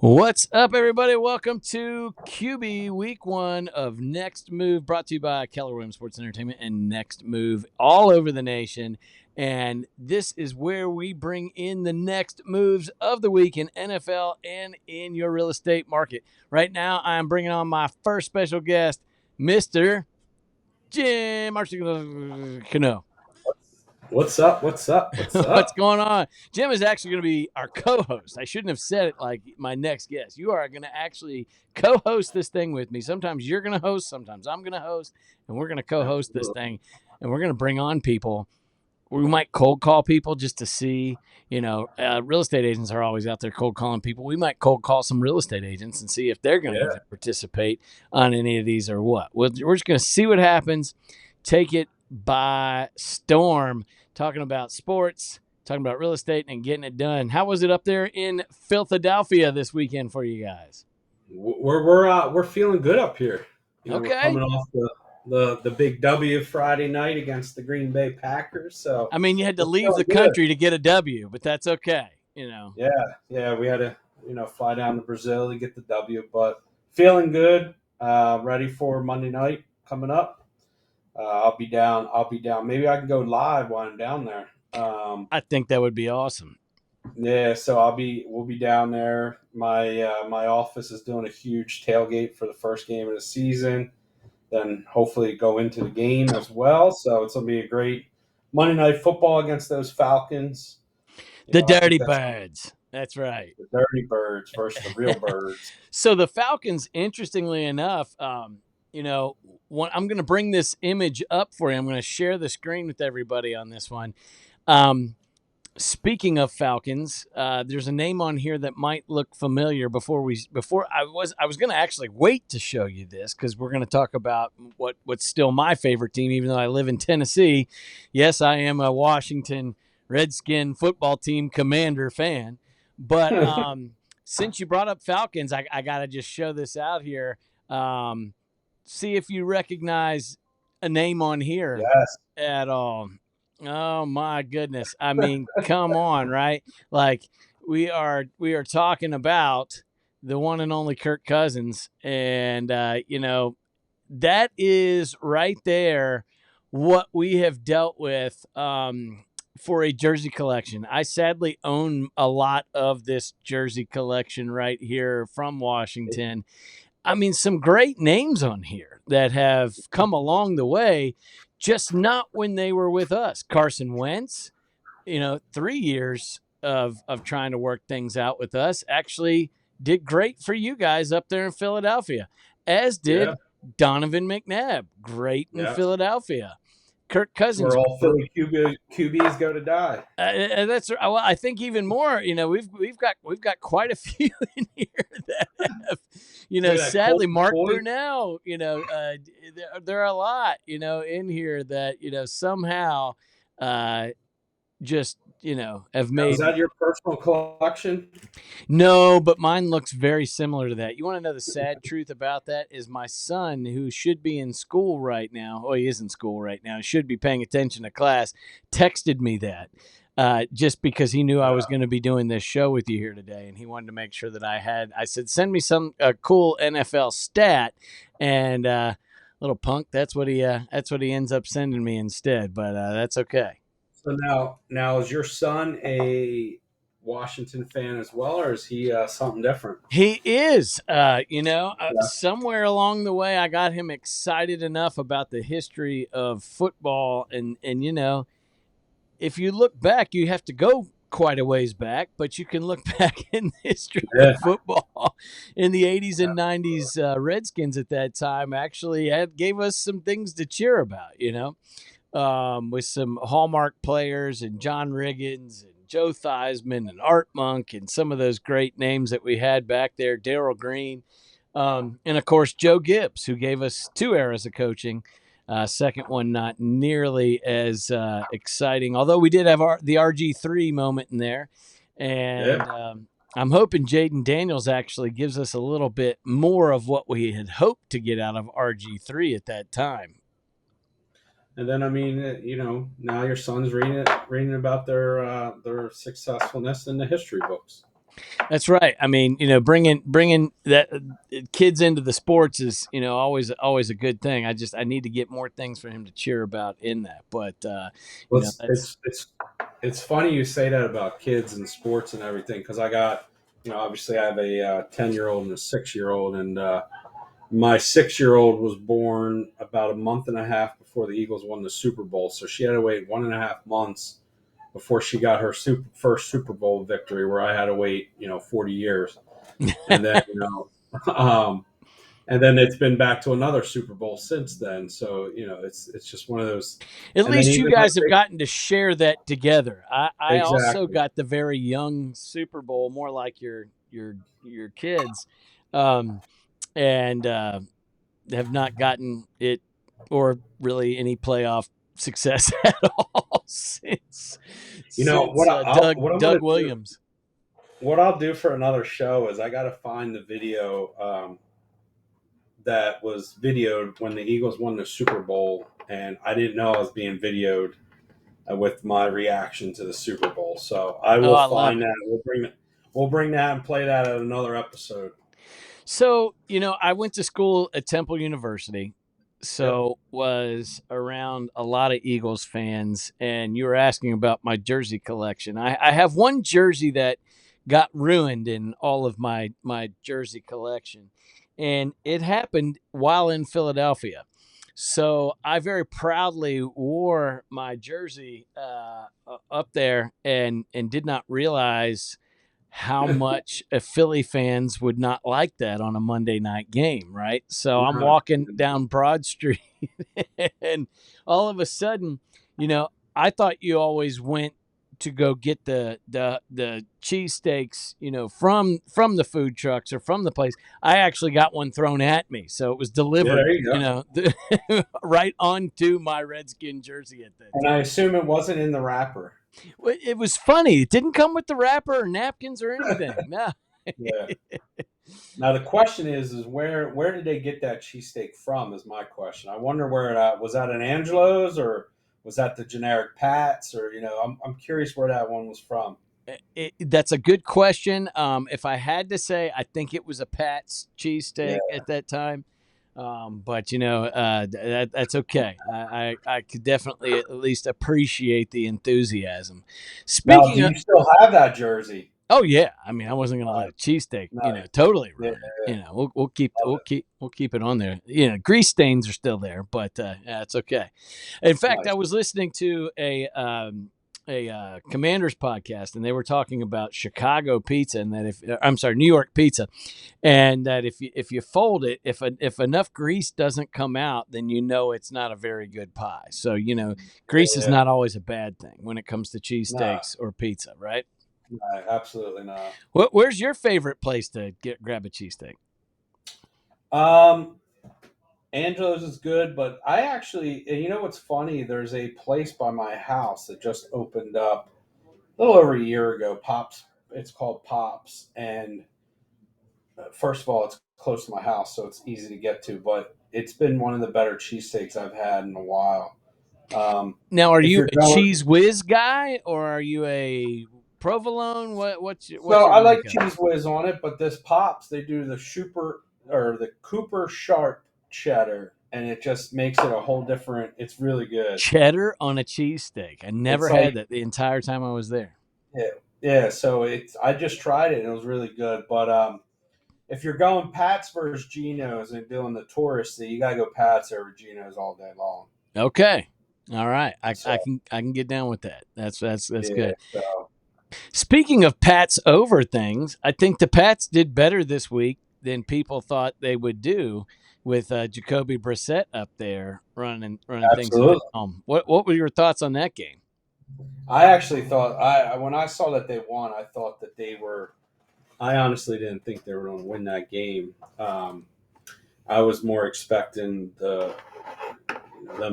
What's up, everybody? Welcome to QB Week 1 of Next Move, brought to you by Keller Williams Sports Entertainment and Next Move all over the nation. And this is where we bring in the next moves of the week in NFL and in your real estate market. Right now, I'm bringing on my first special guest, Mr. Jim Arcidiacono. What's up? What's up? What's What's up? going on? Jim is actually going to be our co-host. I shouldn't have said it like my next guest. You are going to actually co-host this thing with me. Sometimes you're going to host, sometimes I'm going to host, and we're going to co-host this thing. And we're going to bring on people. We might cold call people just to see, real estate agents are always out there cold calling people. We might cold call some real estate agents and see if they're going to even participate on any of these or what. We're just going to see what happens, take it by storm, talking about sports, talking about real estate, and getting it done. How was it up there in Philadelphia this weekend for you guys? We're feeling good up here. Okay. We're coming off the big W Friday night against the Green Bay Packers. So I mean, you had to leave the country to get a W, but that's okay. Yeah, we had to fly down to Brazil to get the W, but feeling good. Ready for Monday night coming up. I'll be down. Maybe I can go live while I'm down there. I think that would be awesome. Yeah, so we'll be down there. My office is doing a huge tailgate for the first game of the season. Then hopefully go into the game as well. So it's gonna be a great Monday Night Football against those Falcons. The Dirty Birds. That's right. The Dirty Birds versus the real Birds. So the Falcons, interestingly enough, I'm going to bring this image up for you. I'm going to share the screen with everybody on this one. Speaking of Falcons, there's a name on here that might look familiar. Before I was going to actually wait to show you this because we're going to talk about what's still my favorite team, even though I live in Tennessee. Yes, I am a Washington Redskin football team Commander fan, but since you brought up Falcons, I got to just show this out here. See if you recognize a name on here at all. Oh my goodness. I mean, come on, right? Like we are talking about the one and only Kirk Cousins. And that is right there what we have dealt with for a jersey collection. I sadly own a lot of this jersey collection right here from Washington. I mean, some great names on here that have come along the way, just not when they were with us. Carson Wentz, 3 years of trying to work things out with us, actually did great for you guys up there in Philadelphia, as did Donovan McNabb, great in Philadelphia. Kirk Cousins. Where all Philly QBs go to die. That's well. I think even more. We've got quite a few in here that have, sadly, Mark Brunell. There are a lot, in here that somehow, just have made. Is that your personal collection? No, but mine looks very similar to that. You want to know the sad truth about that is my son, who should be in school right now. Oh, he is in school right now. Should be paying attention to class. Texted me that just because he knew I was going to be doing this show with you here today, and he wanted to make sure that I said, send me some cool NFL stat, and little punk. That's what he ends up sending me instead. But that's okay. So now is your son a Washington fan as well, or is he something different? He is. Somewhere along the way, I got him excited enough about the history of football, and if you look back, you have to go quite a ways back, but you can look back in the history of football in the 80s and 90s. Redskins at that time actually gave us some things to cheer about, with some hallmark players and John Riggins and Joe Theismann and Art Monk and some of those great names that we had back there, Darryl Green, and of course Joe Gibbs, who gave us 2 eras of coaching. Second one not nearly as exciting, although we did have the RG3 moment in there, and I'm hoping Jaden Daniels actually gives us a little bit more of what we had hoped to get out of RG3 at that time. And then, I mean, now your son's reading about their successfulness in the history books. That's right. I mean, bringing that kids into the sports is, always a good thing. I need to get more things for him to cheer about in that. But Well, that's it's funny you say that about kids and sports and everything because I got, obviously I have a 10-year-old and a 6-year-old, and my 6-year-old was born about a month and a half before the Eagles won the Super Bowl, so she had to wait 1.5 months before she got her first Super Bowl victory, where I had to wait 40 years, and then um, and then it's been back to another Super Bowl since then. So it's just one of those. at And then least you even my guys have gotten to share that together. I also exactly. got the very young Super Bowl, more like your kids, um, and have not gotten it or really any playoff success at all since What what I'm Doug gonna do, Williams. what I'll do for another show is I got to find the video that was videoed when the Eagles won the Super Bowl, and I didn't know I was being videoed with my reaction to the Super Bowl. So I Oh, will I love find it. that. We'll bring that and play that at another episode. So, I went to school at Temple University, Yep. so was around a lot of Eagles fans, and you were asking about my jersey collection. I have one jersey that got ruined in all of my jersey collection, and it happened while in Philadelphia. So I very proudly wore my jersey up there, and did not realize how much Philly fans would not like that on a Monday night game, right? So I'm No, walking down Broad Street, and all of a sudden, I thought you always went to go get the cheesesteaks, from the food trucks or from the place. I actually got one thrown at me, so it was yeah, delivered, there you go. right onto my Redskin jersey at that And I time. assume it wasn't in the wrapper. Well, it was funny. It didn't come with the wrapper or napkins or anything. No. Yeah. Now the question is where did they get that cheesesteak from? Is my question. I wonder where it was that an Angelo's or was that the generic Pat's or I'm curious where that one was from. That's a good question. If I had to say, I think it was a Pat's Yeah, cheesesteak at that time. But that's okay. I could definitely at least appreciate the enthusiasm. now, do Speaking of, you still have that jersey? oh yeah, I mean, I wasn't going to let a cheesesteak, No, totally yeah, ruin it. We'll keep love it. we'll keep it on there. Grease stains are still there, but yeah, it's okay. In fact, I Nice. was listening to a Commanders podcast, and they were talking about Chicago pizza, and that if I'm sorry, New York pizza, and that if you fold it, if enough grease doesn't come out, then it's not a very good pie. So grease is Yeah, not always a bad thing when it comes to no, cheesesteaks or pizza, right? no, absolutely not. Where's your favorite place to grab a cheesesteak? Um, Angelo's is good, but I actually, and what's funny? There's a place by my house that just opened up a little over a year ago. Pops, it's called Pops, and first of all, it's close to my house, so it's easy to get to. But it's been one of the better cheesesteaks I've had in a while. Um, Now, are if you you're a going, cheese whiz guy or are you a provolone? What's so your I like makeup? cheese whiz on it, but this Pops, they do the Cooper Sharp cheddar, and it just makes it a whole different. It's really good. Cheddar on a cheesesteak. I never It's had like that the entire time I was there. yeah, yeah. So I just tried it and it was really good. But if you're going Pat's versus Geno's and doing the touristy, you gotta go Pat's over Geno's all day long. Okay. All right. I So can get down with that. That's yeah, good. so Speaking of Pats over things, I think the Pats did better this week than people thought they would do with Jacoby Brissett up there running things at the absolutely. helm. What were your thoughts on that game? I actually thought when I saw that they won, I thought that they were. I honestly didn't think they were going to win that game. I was more expecting them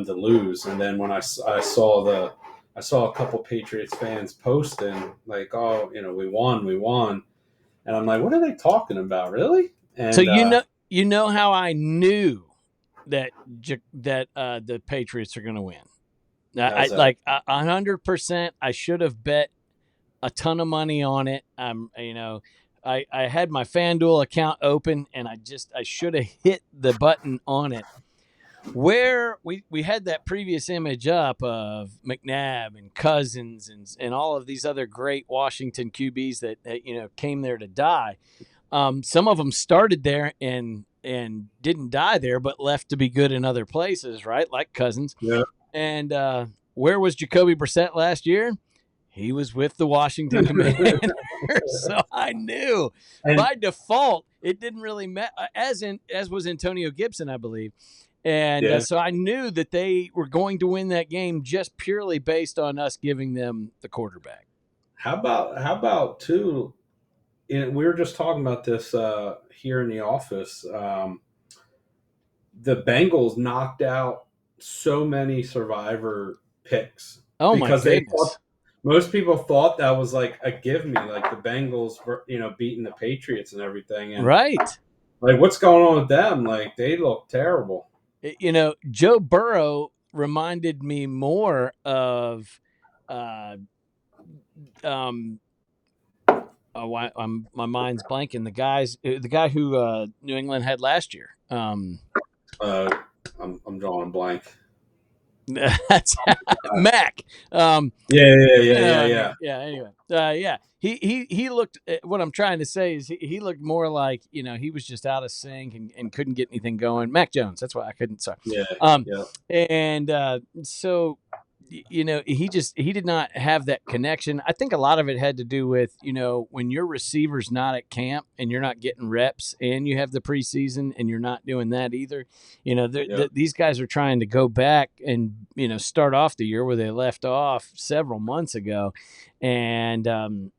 to lose, and then when I saw a couple Patriots fans posting like, "Oh, we won," and I'm like, "What are they talking about, really?" So And you know how I knew that the Patriots are going to win. I how's that? like 100%. I should have bet a ton of money on it. I had my FanDuel account open, and I should have hit the button on it. Where we had that previous image up of McNabb and Cousins and all of these other great Washington QBs that came there to die. Some of them started there and didn't die there, but left to be good in other places, right? Like Cousins. Yeah. And where was Jacoby Brissett last year? He was with the Washington Commanders. So I knew by default it didn't really matter, as was Antonio Gibson, I believe. And so I knew that they were going to win that game just purely based on us giving them the quarterback. How about too? We were just talking about this here in the office. The Bengals knocked out so many survivor picks. Oh my goodness! Most people thought that was like a give me, like the Bengals, beating the Patriots and everything. And right. Like, what's going on with them? Like, they look terrible. Joe Burrow reminded me more of my mind's blanking. The guy who New England had last year. I'm drawing a blank. That's Mac. Yeah. Anyway, he looked. What I'm trying to say is he looked more like he was just out of sync and couldn't get anything going. Mac Jones. That's why I couldn't. Sorry. Yeah. And so he did not have that connection. I think a lot of it had to do with when your receiver's not at camp and you're not getting reps, and you have the preseason and you're not doing that either. These guys are trying to go back and start off the year where they left off several months ago, and that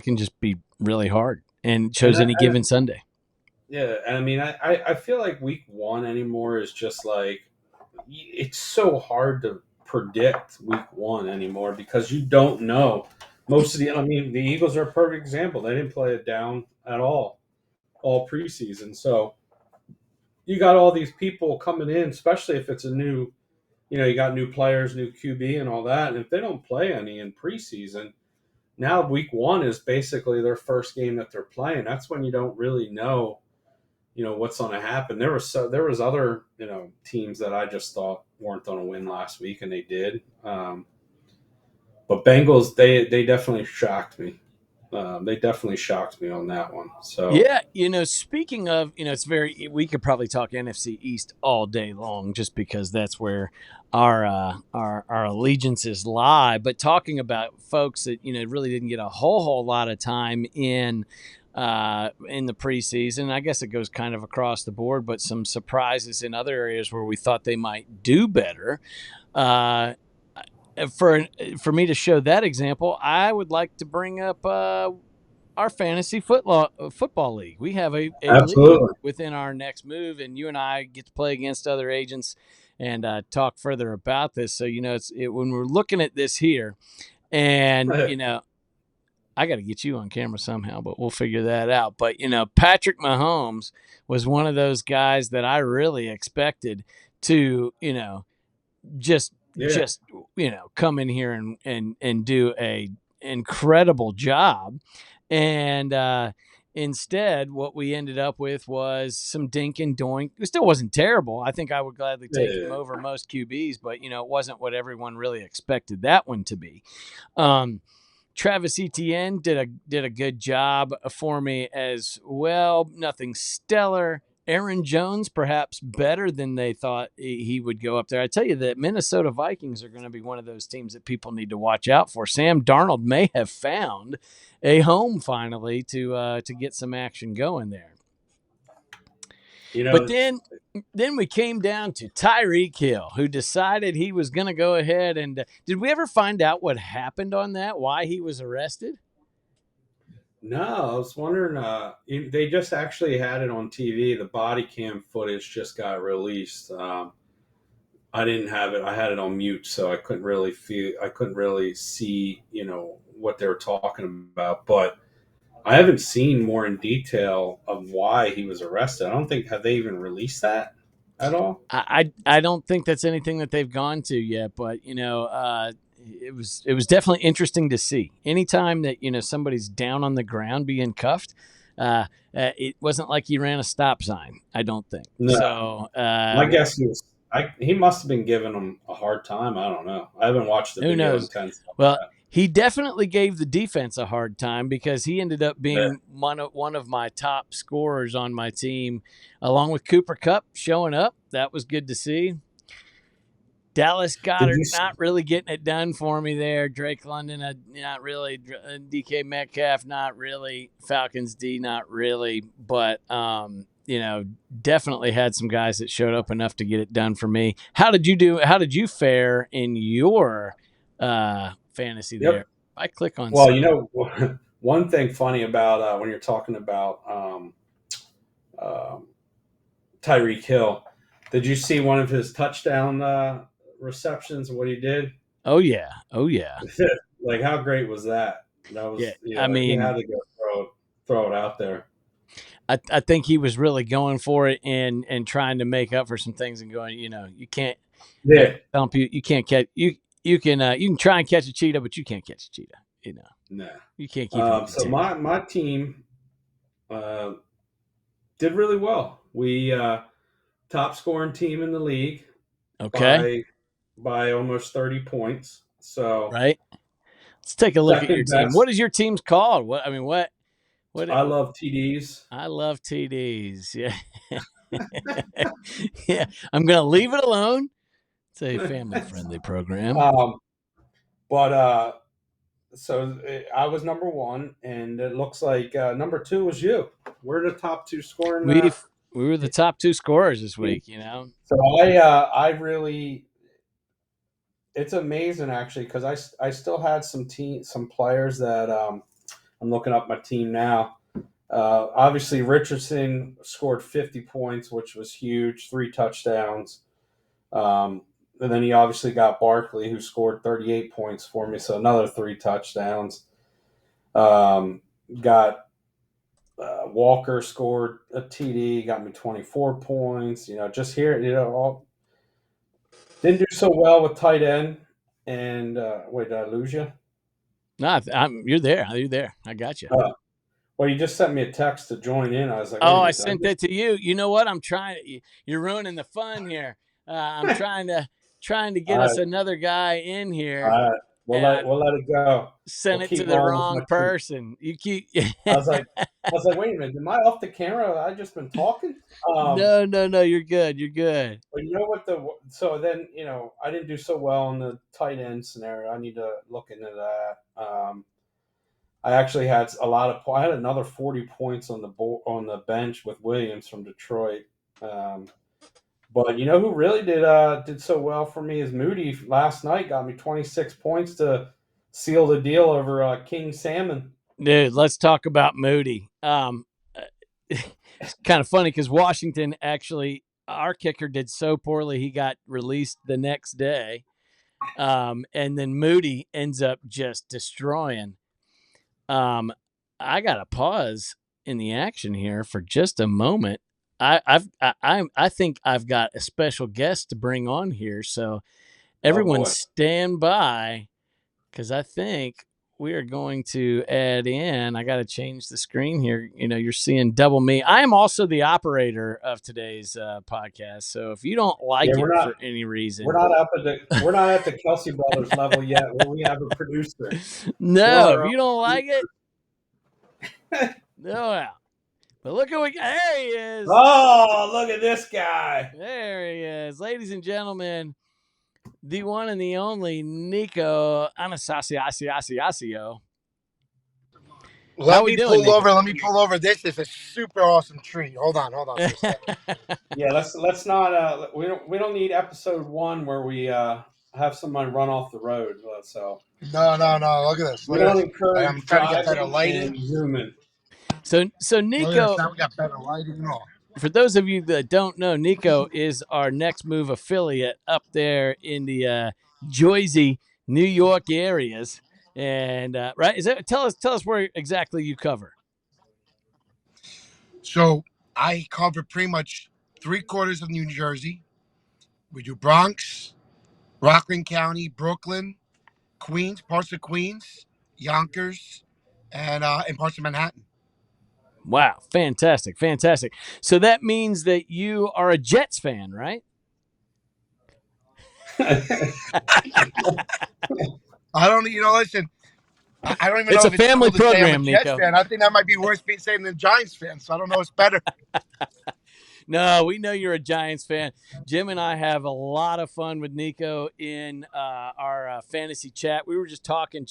can just be really hard and shows any given Sunday. Yeah, and I mean, I feel like week 1 anymore is just like, it's so hard to predict week 1 anymore because you don't know. The Eagles are a perfect example. They didn't play it down at all preseason. So you got all these people coming in, especially if it's a new, you got new players, new QB and all that. And if they don't play any in preseason, now week 1 is basically their first game that they're playing. That's when you don't really know what's going to happen. There was other teams that I just thought weren't going to win last week, and they did. But Bengals, they definitely shocked me. They definitely shocked me on that one. So yeah, speaking of, we could probably talk NFC East all day long, just because that's where our allegiances lie. But talking about folks that really didn't get a whole lot of time in the preseason. I guess it goes kind of across the board, but some surprises in other areas where we thought they might do better. For me to show that example, I would like to bring up our fantasy football league. We have a league within our next move, and you and I get to play against other agents and talk further about this. So when we're looking at this here, and I got to get you on camera somehow, but we'll figure that out. But, Patrick Mahomes was one of those guys that I really expected to, just come in here and do a incredible job. And instead, what we ended up with was some dink and doink. It still wasn't terrible. I think I would gladly take him over most QBs, but, it wasn't what everyone really expected that one to be. Travis Etienne did a good job for me as well. Nothing stellar. Aaron Jones, perhaps better than they thought he would go up there. I tell you that Minnesota Vikings are going to be one of those teams that people need to watch out for. Sam Darnold may have found a home finally to get some action going there. But then we came down to Tyreek Hill, who decided he was going to go ahead and did we ever find out what happened on that? Why he was arrested? No, I was wondering. They just actually had it on TV. The body cam footage just got released. I didn't have it. I had it on mute, so I couldn't really see, what they were talking about. But I haven't seen more in detail of why he was arrested. I don't think, have they even released that at all? I don't think that's anything that they've gone to yet, but it was definitely interesting to see. Anytime that somebody's down on the ground being cuffed, it wasn't like he ran a stop sign. I don't think No, so. my guess is he must have been giving him a hard time. I don't know. I haven't watched the Who video in knows? 10 seconds. Well, he definitely gave the defense a hard time because he ended up Yeah. being one of my top scorers on my team, along with Cooper Kupp showing up. That was good to see. Dallas Goddard not really getting it done for me there. Drake London, not really. DK Metcalf, not really. Falcons D, not really. But definitely had some guys that showed up enough to get it done for me. How did you do? How did you fare in your fantasy there? Yep. I click on. Well, one thing funny about when you're talking about Tyreek Hill, did you see one of his touchdown receptions? What he did? Oh yeah. Like, how great was that? That was, I mean, he had to go throw it out there. I think he was really going for it and trying to make up for some things and going, you can't. Yeah. You can't catch you can try and catch a cheetah, but you can't catch a cheetah. No. You can't keep him. So my team did really well. We top scoring team in the league. Okay. By almost 30 points. So right. Let's take a look at your team. Best. What is your team's called? What I love TDs. I love TDs. Yeah. Yeah. I'm gonna leave it alone. It's a family friendly program. So I was number one, and it looks like number two was you. We're the top two scoring. We were the top two scorers this week. So I really, it's amazing actually because I still had some players that I'm looking up my team now. Obviously, Richardson scored 50 points, which was huge, 3 touchdowns. And then he obviously got Barkley, who scored 38 points for me, so another 3 touchdowns. Got Walker scored a TD, got me 24 points. Just here, didn't do so well with tight end. And wait, did I lose you? No, you're there. You're there. I got you. Well, you just sent me a text to join in. I was like, oh, I sent that to you. You know what? I'm trying. You're ruining the fun here. I'm trying to get us another guy in here. All right. We'll let it go. Send it to the wrong person. You keep. I was like, wait a minute. Am I off the camera? I just been talking. No. You're good. You're good. But you know what? So then I didn't do so well in the tight end scenario. I need to look into that. I actually had I had another 40 points on the bench with Williams from Detroit. But you know who really did so well for me is Moody. Last night got me 26 points to seal the deal over King Salmon. Dude, let's talk about Moody. It's kind of funny because Washington actually, our kicker did so poorly he got released the next day, and then Moody ends up just destroying. I got to pause in the action here for just a moment. I think I've got a special guest to bring on here, so everyone stand by because I think we are going to add in. I got to change the screen here. You're seeing double me. I am also the operator of today's podcast, so if you don't like it for any reason, we're not at the Kelsey brothers level yet, where we have a producer. No, if you don't like it, no. But look at there he is. Oh, look at this guy. There he is. Ladies and gentlemen, the one and the only Nico Anastasio. Let me pull over. This is a super awesome treat. Hold on. Yeah, let's not. We don't need episode 1 where we have someone run off the road. So no. Look at this. We don't encourage. I'm trying to get better lighting. Zooming. So Nico. Now we got better lighting and all. For those of you that don't know, Nico is our Next Move affiliate up there in the Jersey, New York areas. And right, tell us where exactly you cover. So I cover pretty much 3/4 of New Jersey. We do Bronx, Rockland County, Brooklyn, Queens, parts of Queens, Yonkers, and parts of Manhattan. Wow, fantastic. So that means that you are a Jets fan, right? I don't, listen, I don't even It's know a if it's family cool to say I'm a program, Jets Nico. fan. I think that might be worse saying than Giants fan, so I don't know what's better. No, we know you're a Giants fan. Jim and I have a lot of fun with Nico in our fantasy chat. We were just talking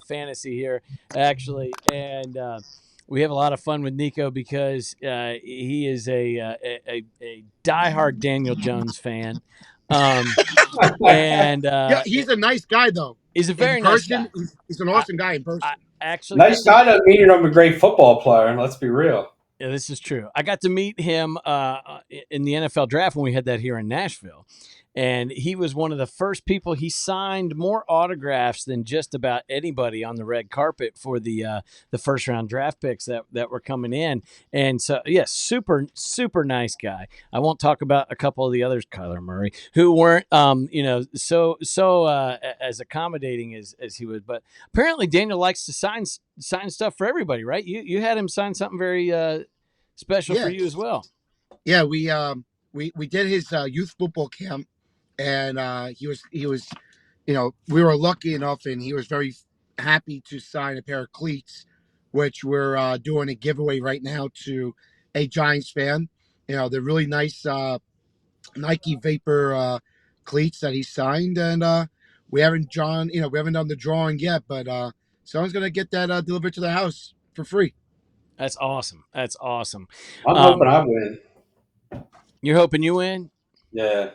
fantasy here, actually, and we have a lot of fun with Nico because he is a diehard Daniel Jones fan, and Yeah, he's a nice guy, though. he's a In very nice guy. person, he's an awesome guy in person. Actually, Nice guy doesn't mean I'm a great football player. Let's be real. Yeah, this is true. I got to meet him in the NFL draft when we had that here in Nashville. And he was one of the first people. He signed more autographs than just about anybody on the red carpet for the first round draft picks that were coming in. And so, yes, super nice guy. I won't talk about a couple of the others, Kyler Murray, who weren't so as accommodating as he was. But apparently, Daniel likes to sign stuff for everybody, right? You had him sign something very special for you as well. Yeah, we did his youth football camp, and he was we were lucky enough, and he was very happy to sign a pair of cleats, which we're doing a giveaway right now to a Giants fan. They're really nice Nike Vapor cleats that he signed, and we haven't done the drawing yet, but someone's gonna get that delivered to the house for free. That's awesome. I'm hoping I win. You're hoping you win? Yeah.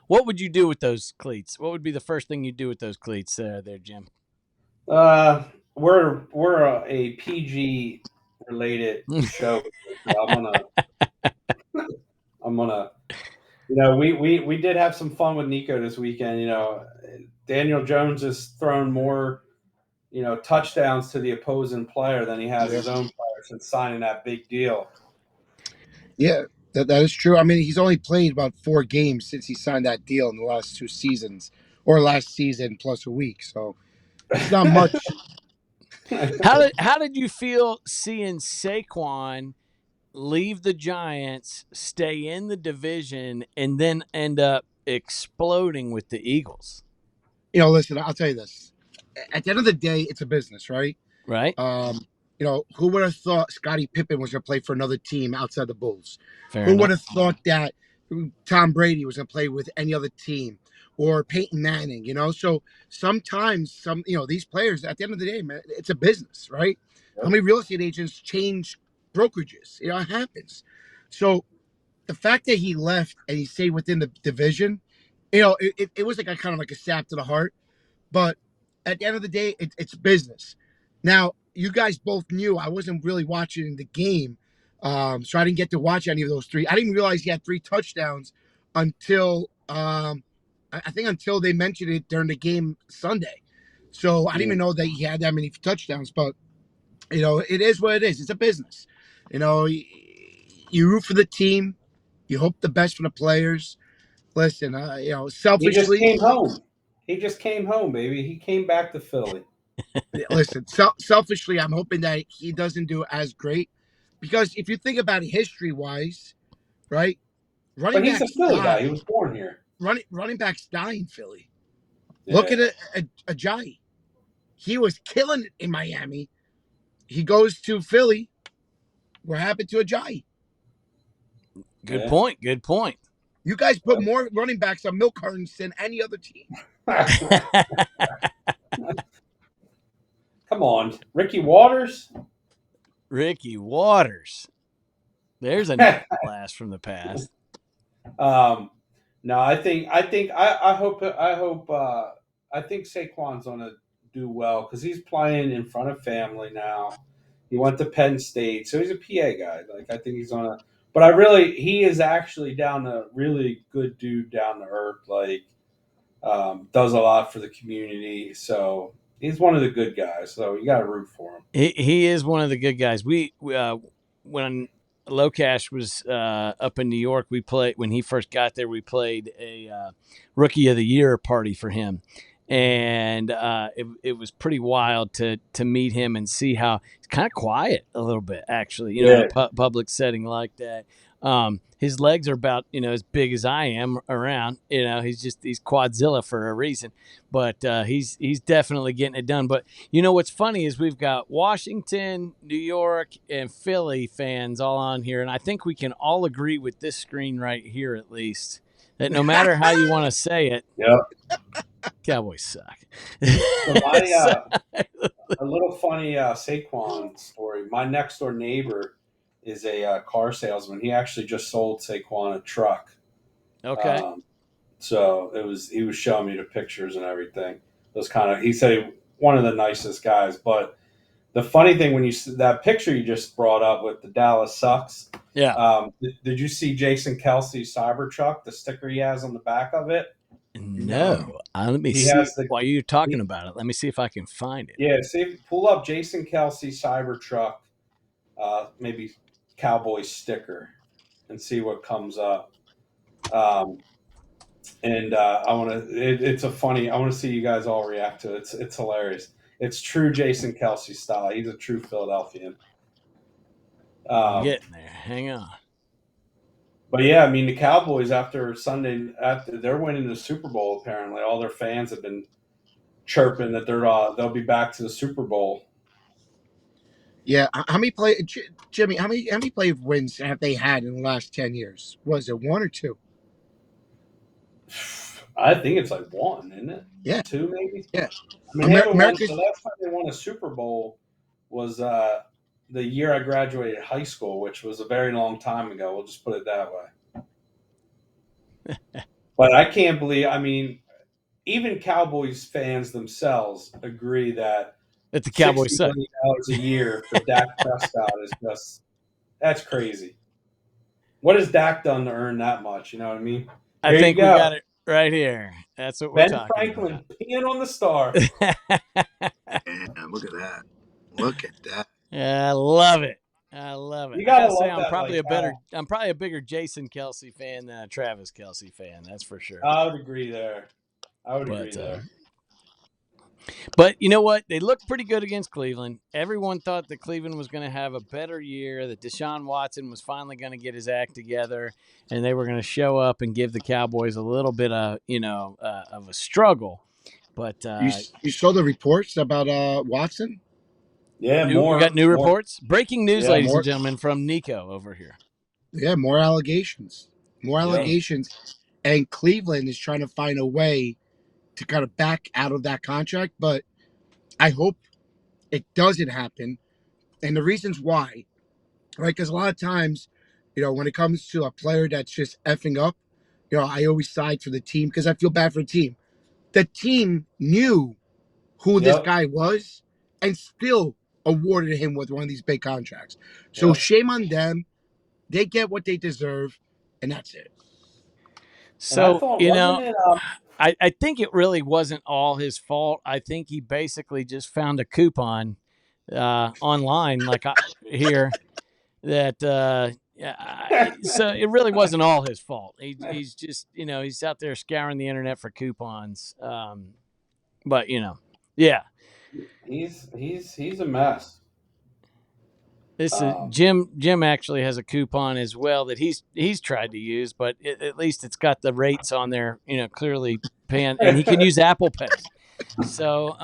What would you do with those cleats? What would be the first thing you do with those cleats there, Jim? We're a PG related show. So I'm gonna we did have some fun with Nico this weekend. Daniel Jones has thrown more touchdowns to the opposing player than he has his own player since signing that big deal. Yeah, that is true. I mean, he's only played about 4 games since he signed that deal in the last 2 seasons, or last season plus a week. So it's not much. How did you feel seeing Saquon leave the Giants, stay in the division, and then end up exploding with the Eagles? Listen, I'll tell you this. At the end of the day, it's a business, right? Right. Who would have thought Scottie Pippen was going to play for another team outside the Bulls? Fair Who enough. would have thought that Tom Brady was going to play with any other team, or Peyton Manning? So sometimes these players, at the end of the day, man, it's a business, right? Yep. How many real estate agents change brokerages? It happens. So the fact that he left and he stayed within the division, it was like a kind of like a stab to the heart. But at the end of the day, it's business. Now, you guys both knew I wasn't really watching the game, so I didn't get to watch any of those 3. I didn't realize he had 3 touchdowns until I think until they mentioned it during the game Sunday. So I didn't even know that he had that many touchdowns. But it is what it is. It's a business. You root for the team. You hope the best for the players. Listen, selfishly, He just came home, baby. He came back to Philly. Listen, selfishly, I'm hoping that he doesn't do as great, because if you think about it history-wise, right? But he's a Philly guy. He was born here. Running backs die in Philly. Yeah. Look at Ajayi. He was killing it in Miami. He goes to Philly. What happened to Ajayi? Good point. You guys put more running backs on milk cartons than any other team. Come on, Ricky Waters. There's a blast from the past. No, I think Saquon's gonna do well because he's playing in front of family now. He went to Penn State, so he's a PA guy. Like, I think he's gonna. But he is actually really good dude, down to earth. Like, does a lot for the community. So he's one of the good guys. So you got to root for him. He is one of the good guys. We when Locash was up in New York, when he first got there, we played a Rookie of the Year party for him. and it was pretty wild to meet him and see how he's kind of quiet a little bit, actually, in a public setting like that. His legs are about, as big as I am around. He's Quadzilla for a reason, but he's definitely getting it done. But what's funny is we've got Washington, New York, and Philly fans all on here, and I think we can all agree with this screen right here, at least, that no matter how you want to say it, Cowboys suck. So a little funny Saquon story. My next door neighbor is a car salesman. He actually just sold Saquon a truck. Okay. So he was showing me the pictures and everything. It was he said one of the nicest guys. But the funny thing, that picture you just brought up with the Dallas sucks. Yeah. Did you see Jason Kelsey's Cybertruck, the sticker he has on the back of it? No. Let me see. While you're talking about it, let me see if I can find it. Yeah, pull up Jason Kelsey Cybertruck, maybe Cowboys sticker, and see what comes up. And I want to. It's a funny. I want to see you guys all react to it. It's hilarious. It's true Jason Kelsey style. He's a true Philadelphian. I'm getting there. Hang on. But yeah, I mean, the Cowboys after they're winning the Super Bowl. Apparently, all their fans have been chirping that they'll be back to the Super Bowl. Yeah, Jimmy? How many playoff wins have they had in the last 10 years? Was it 1 or 2? I think it's like 1, isn't it? Yeah, 2 maybe. Yeah, I mean, the last time they won a Super Bowl was the year I graduated high school, which was a very long time ago. We'll just put it that way. But I can't believe. I mean, even Cowboys fans themselves agree that the Cowboys suck. $60 million a year for Dak Prescott is that's crazy. What has Dak done to earn that much? You know what I mean? I think we got it right here. That's what we're talking Franklin about. peeing on the star. Man, look at that. Look at that. Yeah, I love it. You gotta love that. I'm probably a bigger Jason Kelsey fan than a Travis Kelsey fan. That's for sure. I would agree there. But you know what? They looked pretty good against Cleveland. Everyone thought that Cleveland was going to have a better year, that Deshaun Watson was finally going to get his act together, and they were going to show up and give the Cowboys a little bit of, of a struggle. But you saw the reports about Watson? Yeah, we got new reports. Breaking news, ladies and gentlemen, from Nico over here. Yeah, more allegations. And Cleveland is trying to find a way to kind of back out of that contract, but I hope it doesn't happen. And the reasons why, right? Because a lot of times, when it comes to a player that's just effing up, I always side for the team because I feel bad for the team. The team knew who this guy was and still awarded him with one of these big contracts. So shame on them. They get what they deserve, and that's it. So, I think it really wasn't all his fault. I think he basically just found a coupon online, here, that so it really wasn't all his fault. He's just, he's out there scouring the internet for coupons. But yeah, he's a mess. This is Jim actually has a coupon as well that he's tried to use, but at least it's got the rates on there, clearly paying, and he can use Apple Pay. So,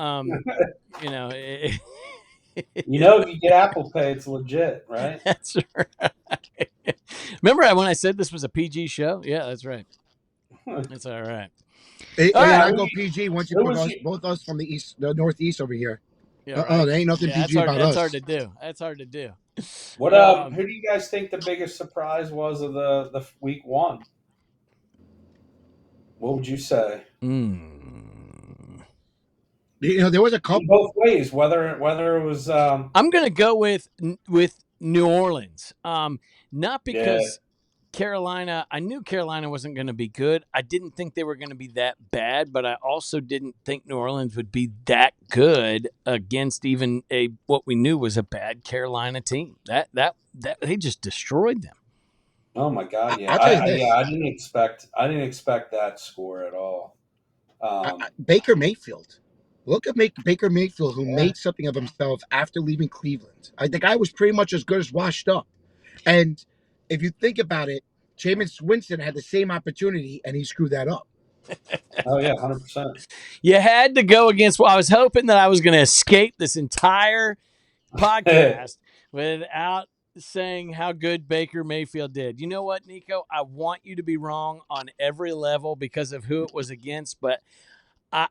if you get Apple Pay, it's legit, right? That's right. Remember when I said this was a PG show? Yeah, that's right. That's all right. I go PG once you put both us from the Northeast over here. Yeah, right. There ain't nothing PG about us. That's hard to do. What who do you guys think the biggest surprise was of the week 1? What would you say? There was a couple both ways. Whether it was. I'm gonna go with New Orleans. Not because Carolina. I knew Carolina wasn't going to be good. I didn't think they were going to be that bad, but I also didn't think New Orleans would be that good against even what we knew was a bad Carolina team. That they just destroyed them. Oh my God! Yeah, I didn't expect that score at all. Baker Mayfield. Look at Baker Mayfield, who made something of himself after leaving Cleveland. The guy was pretty much as good as washed up. And if you think about it, Jameis Winston had the same opportunity, and he screwed that up. Oh yeah, 100%. You had to go against. Well, I was hoping that I was going to escape this entire podcast without saying how good Baker Mayfield did. You know what, Nico? I want you to be wrong on every level because of who it was against, but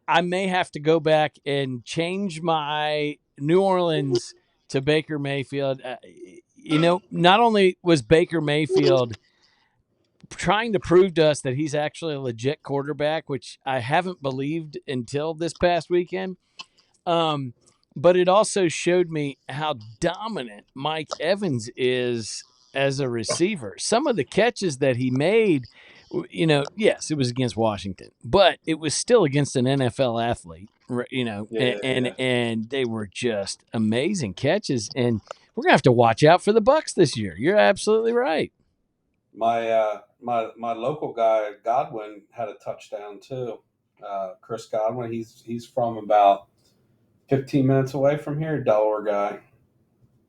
I may have to go back and change my New Orleans to Baker Mayfield. Not only was Baker Mayfield trying to prove to us that he's actually a legit quarterback, which I haven't believed until this past weekend, but it also showed me how dominant Mike Evans is as a receiver. Some of the catches that he made, yes, it was against Washington, but it was still against an NFL athlete, and they were just amazing catches. And we're gonna have to watch out for the Bucs this year. You're absolutely right. My local guy Godwin had a touchdown too. Chris Godwin. He's from about 15 minutes away from here. Delaware guy.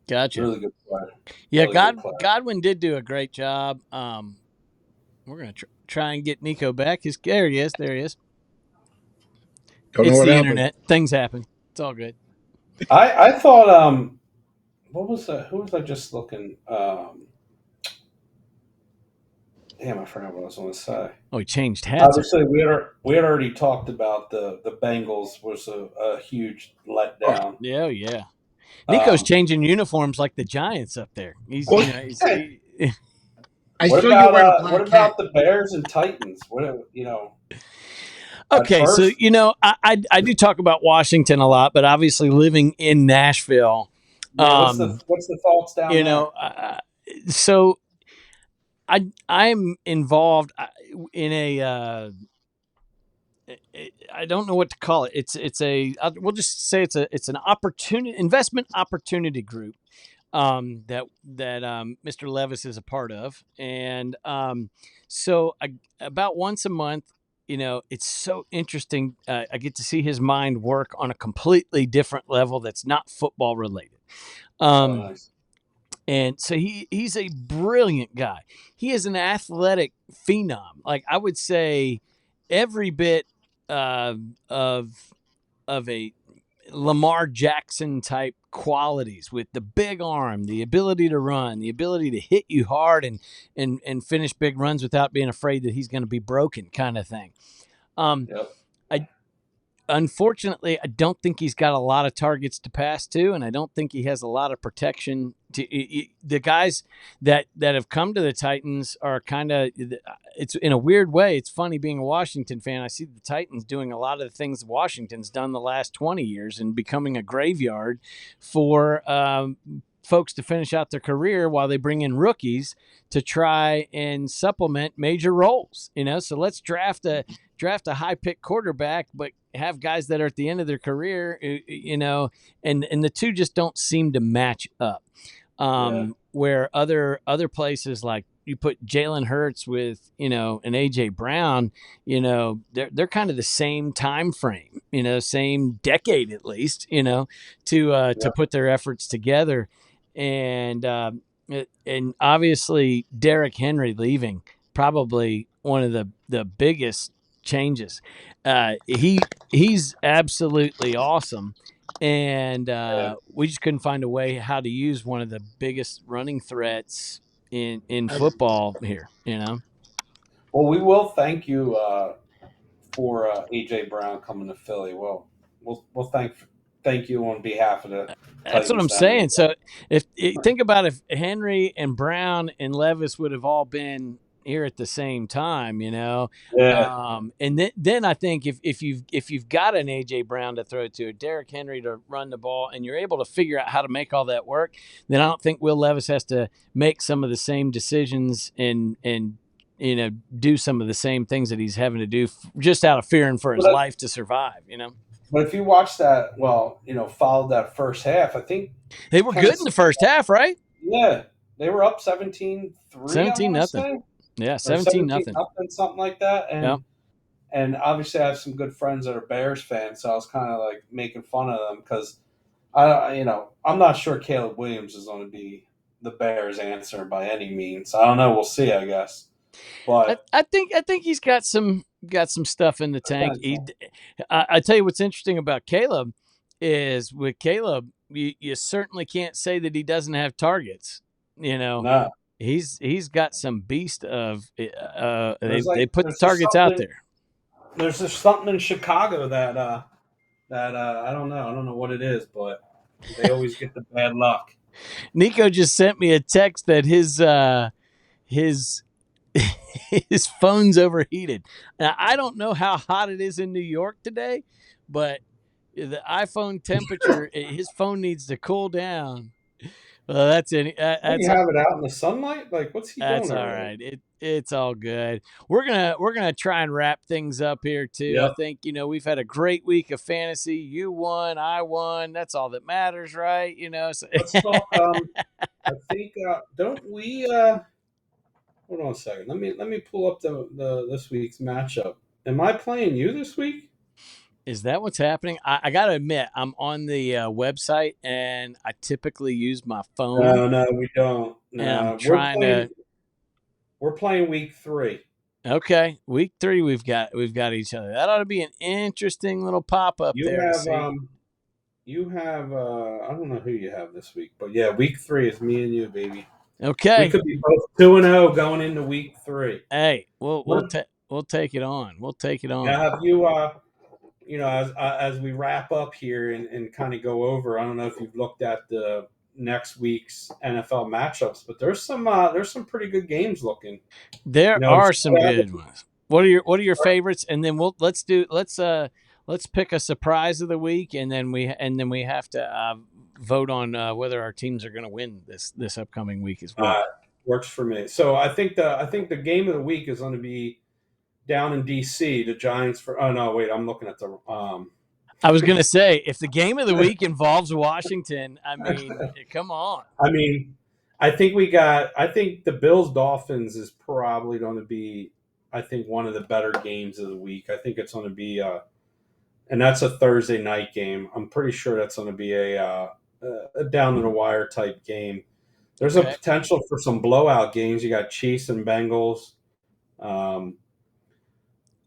Gotcha. Really good player. Yeah, really Godwin did do a great job. We're going to try and get Nico back. There he is. It's the internet. Things happen. It's all good. I thought, what was that? Who was I just looking? Damn, I forgot what I was going to say. Oh, he changed hats. Obviously, we had already talked about the Bengals was a huge letdown. Oh, yeah. Nico's changing uniforms like the Giants up there. What about the Bears and Titans? Okay, so I do talk about Washington a lot, but obviously living in Nashville. What's the thoughts down there? So I'm involved in a. I don't know what to call it. We'll just say it's an investment opportunity group that Mr. Levis is a part of, and so about once a month, it's so interesting. I get to see his mind work on a completely different level that's not football related. Nice. And so he's a brilliant guy. He is an athletic phenom. Like I would say, every bit of a Lamar Jackson type qualities, with the big arm, the ability to run, the ability to hit you hard and finish big runs without being afraid that he's going to be broken, kind of thing. Unfortunately, I don't think he's got a lot of targets to pass to, and I don't think he has a lot of protection. The guys that have come to the Titans are kind of, it's in a weird way. It's funny being a Washington fan. I see the Titans doing a lot of the things Washington's done the last 20 years and becoming a graveyard for folks to finish out their career while they bring in rookies to try and supplement major roles. So let's draft a high pick quarterback, but have guys that are at the end of their career, and the two just don't seem to match up. Where other places, like you put Jalen Hurts with, an AJ Brown, they're kind of the same time frame, same decade at least, to put their efforts together. And obviously Derrick Henry leaving, probably one of the biggest changes. He's absolutely awesome. And we just couldn't find a way how to use one of the biggest running threats in football here, Well, we will thank you for AJ Brown coming to Philly. Well, we'll thank you on behalf of the That's what I'm saying. So if think about if Henry and Brown and Levis would have all been here at the same time, and then I think if you've got an AJ Brown to throw to, Derrick Henry to run the ball, and you're able to figure out how to make all that work, then I don't think Will Levis has to make some of the same decisions and do some of the same things that he's having to do just out of fearing for his life to survive. But if you watch that, followed that first half, I think they were good in the first half, right? Yeah, they were up 17-3. 17-0. Yeah, 17-0. Something like that. and obviously I have some good friends that are Bears fans, so I was kind of like making fun of them because I'm not sure Caleb Williams is going to be the Bears' answer by any means. I don't know. We'll see, I guess. But I think he's got some stuff in the tank. I tell you what's interesting about Caleb is with Caleb, you certainly can't say that he doesn't have targets. no, He's got some beast of they there's put the there's just targets out something. there. There's just something in Chicago that I don't know. I don't know what it is, but they always get the bad luck. Nico just sent me a text that his his phone's overheated. Now, I don't know how hot it is in New York today, but the iPhone temperature, his phone needs to cool down. Well, that's it. What, you have it out in the sunlight? Like, what's he doing That's all over there? right. It's all good. We're gonna try and wrap things up here too. I Yep. think we've had a great week of fantasy. You won, I won. That's all that matters, right? So. Let's talk. I think don't we? Hold on a second. Let me pull up the this week's matchup. Am I playing you this week? Is that what's happening? I got to admit, I'm on the website and I typically use my phone, No, no, we don't. and I'm No, trying to. we're playing week 3. Okay, week 3, we've got each other. That ought to be an interesting little pop up You there to have see. I don't know who you have this week, but yeah, week 3 is me and you, baby. We Okay, could be both 2-0 going into week 3. hey, we'll We're, we'll take it on. We'll take it on. now, have you as we wrap up here and kind of go over, I don't know if you've looked at the next week's NFL matchups, but there's some pretty good games looking. There It's are some good ones. What are your favorites? And then let's pick a surprise of the week, and then we have to vote on whether our teams are going to win this upcoming week as well. Works for me. So I think the game of the week is going to be down in DC. The Giants for. Oh no, wait, I'm looking at the. I was going to say, if the game of the week involves Washington, I mean, come on. I mean, I think the Bills Dolphins is probably going to be, I think, one of the better games of the week. I think it's going to be, and that's a Thursday night game. I'm pretty sure that's going to be a down to the wire type game. There's a potential for some blowout games. You got Chiefs and Bengals.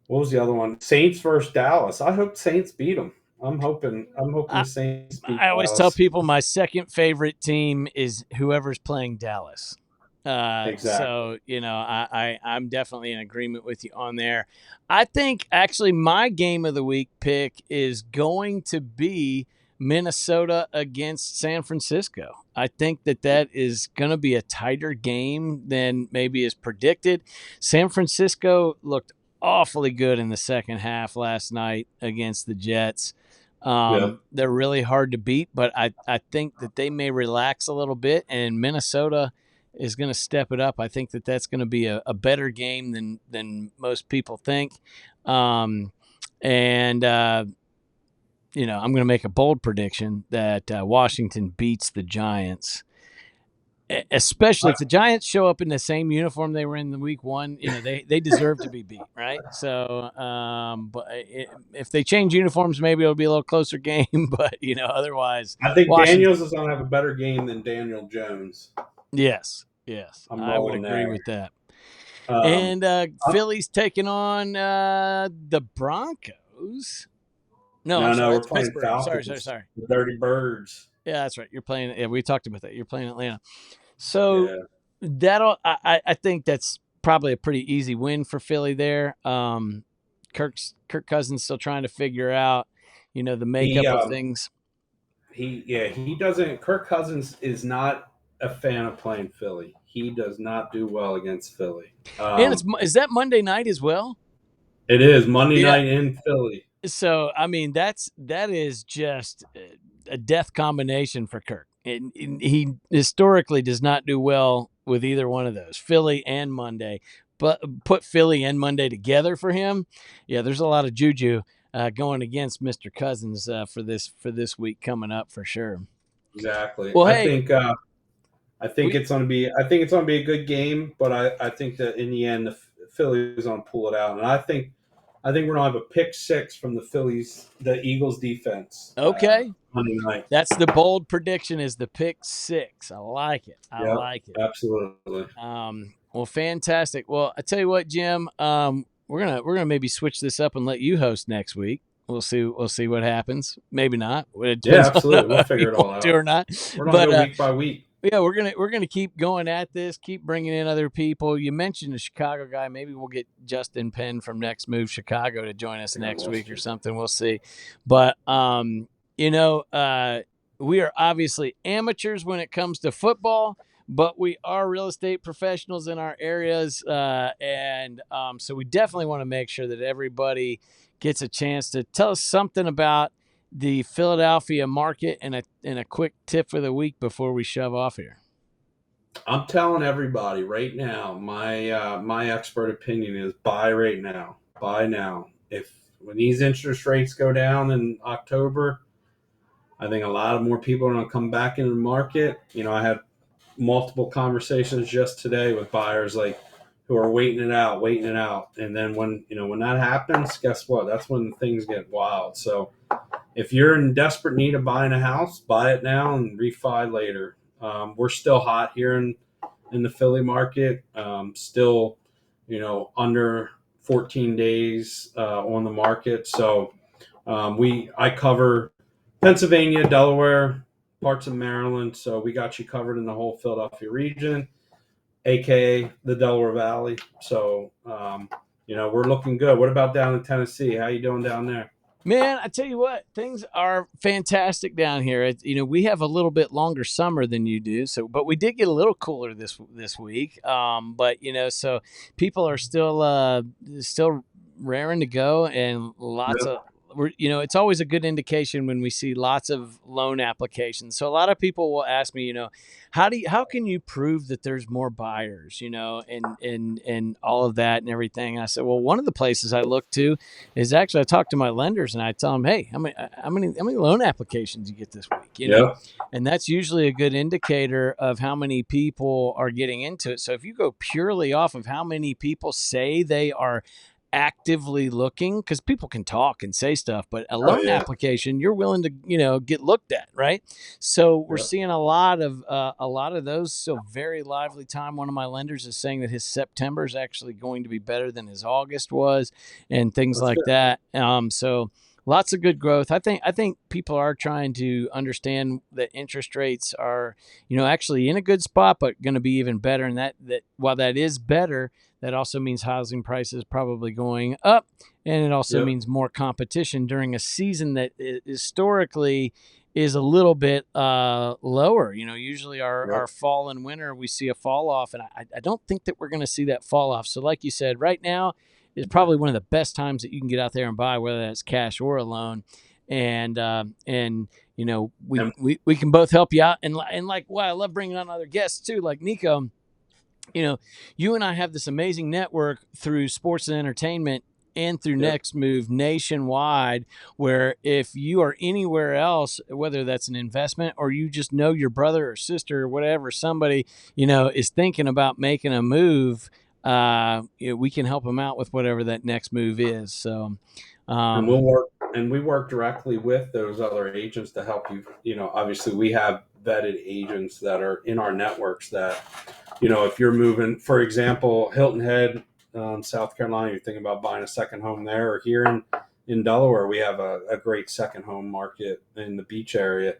What was the other one? Saints versus Dallas. I hope Saints beat them. I'm hoping the Saints beat I always Dallas. tell people my second favorite team is whoever's playing Dallas. Exactly. So, I'm definitely in agreement with you on there. I think actually my game of the week pick is going to be Minnesota against San Francisco. I think that is going to be a tighter game than maybe is predicted. San Francisco looked awfully good in the second half last night against the Jets. They're really hard to beat, but I think that they may relax a little bit, and Minnesota is going to step it up. I think that's going to be a better game than most people think. I'm going to make a bold prediction that Washington beats the Giants. Especially if the Giants show up in the same uniform they were in the week 1, they deserve to be beat, right? So, but if they change uniforms, maybe it'll be a little closer game. But otherwise, I think Washington, Daniels is going to have a better game than Daniel Jones. Yes, I would agree with that. And Philly's taking on the Broncos. No, we're playing Pittsburgh. Falcons. Sorry. The Dirty Birds. Yeah, that's right. You're playing. Yeah, we talked about that. You're playing Atlanta. So I think that's probably a pretty easy win for Philly there. Kirk Cousins still trying to figure out, the makeup of things. He doesn't. Kirk Cousins is not a fan of playing Philly. He does not do well against Philly. And is that Monday night as well? It is Monday night in Philly. So I mean that is just a death combination for Kirk. He historically does not do well with either one of those, Philly and Monday. But put Philly and Monday together for him, there's a lot of juju going against Mr. Cousins for this week coming up for sure. Exactly. Well, I think it's going to be a good game, but I think that in the end the Phillies going to pull it out, and I think I think we're gonna have a pick six from the Eagles defense. Okay. Monday night. That's the bold prediction, is the pick six. I like it. I Yep, like it. absolutely. Well, fantastic. Well, I tell you what, Jim, we're gonna maybe switch this up and let you host next week. We'll see what happens. Maybe not. It Yeah, depends absolutely. We'll on figure it all out. or not. We're gonna But go week by week. yeah, we're gonna keep going at this. Keep bringing in other people. You mentioned a Chicago guy. Maybe we'll get Justin Penn from Next Move Chicago to join us next week or something. We'll see. But we are obviously amateurs when it comes to football, but we are real estate professionals in our areas, and so we definitely want to make sure that everybody gets a chance to tell us something about the Philadelphia market and a quick tip for the week before we shove off here. I'm telling everybody right now, my expert opinion is buy right now. Buy now. When these interest rates go down in October, I think a lot of more people are going to come back into the market. I had multiple conversations just today with buyers who are waiting it out. And then when that happens, guess what? That's when things get wild. So if you're in desperate need of buying a house, buy it now and refi later. We're still hot here in the Philly market. Still, under 14 days on the market. So I cover Pennsylvania, Delaware, parts of Maryland. So we got you covered in the whole Philadelphia region, aka the Delaware Valley. So we're looking good. What about down in Tennessee? How you doing down there? Man, I tell you what, things are fantastic down here. We have a little bit longer summer than you do, but we did get a little cooler this week. But so people are still raring to go, and lots of. It's always a good indication when we see lots of loan applications. So a lot of people will ask me, how can you prove that there's more buyers, and all of that and everything. And I said, well, one of the places I look to is actually I talk to my lenders and I tell them, hey, how many loan applications you get this week, and that's usually a good indicator of how many people are getting into it. So if you go purely off of how many people say they are actively looking, because people can talk and say stuff, but a loan application, you're willing to get looked at, right? So we're seeing a lot of those. So very lively time. One of my lenders is saying that his September is actually going to be better than his August was, and things like that. So lots of good growth. I think people are trying to understand that interest rates are actually in a good spot, but going to be even better. And that while that is better, that also means housing prices probably going up, and it also means more competition during a season that historically is a little bit lower. Usually our fall and winter, we see a fall off, and I don't think that we're going to see that fall off. So like you said, right now is probably one of the best times that you can get out there and buy, whether that's cash or a loan. And we can both help you out. And I love bringing on other guests too, like Nico. You and I have this amazing network through sports and entertainment and through Next Move nationwide, where if you are anywhere else, whether that's an investment or you just know your brother or sister or whatever, somebody, is thinking about making a move, we can help them out with whatever that next move is. So, and we work directly with those other agents to help you. Obviously we have vetted agents that are in our networks that, if you're moving, for example, Hilton Head, South Carolina, you're thinking about buying a second home there, or here in Delaware, we have a great second home market in the beach area.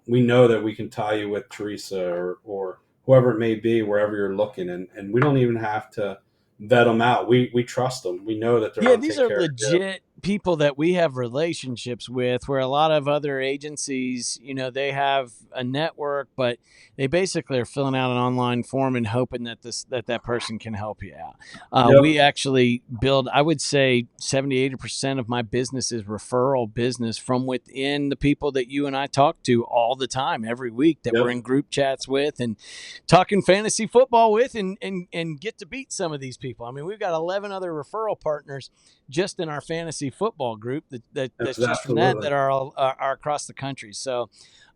We know that we can tie you with Teresa or whoever it may be, wherever you're looking. And we don't even have to vet them out. We trust them. We know that they're these are legit people that we have relationships with, where a lot of other agencies, they have a network, but they basically are filling out an online form and hoping that that person can help you out. We actually build, I would say 70-80% of my business is referral business from within the people that you and I talk to all the time, every week, that we're in group chats with and talking fantasy football with, and get to beat some of these people. I mean, we've got 11 other referral partners just in our fantasy football group that's just from that are across the country. So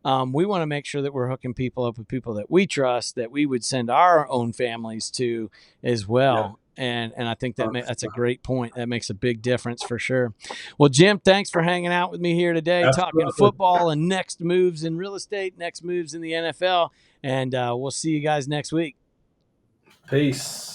we want to make sure that we're hooking people up with people that we trust, that we would send our own families to as well. And I think that's a great point. That makes a big difference for sure. Well, Jim, thanks for hanging out with me here today, Absolutely. talking football and next moves in real estate, next moves in the NFL. And we'll see you guys next week. Peace.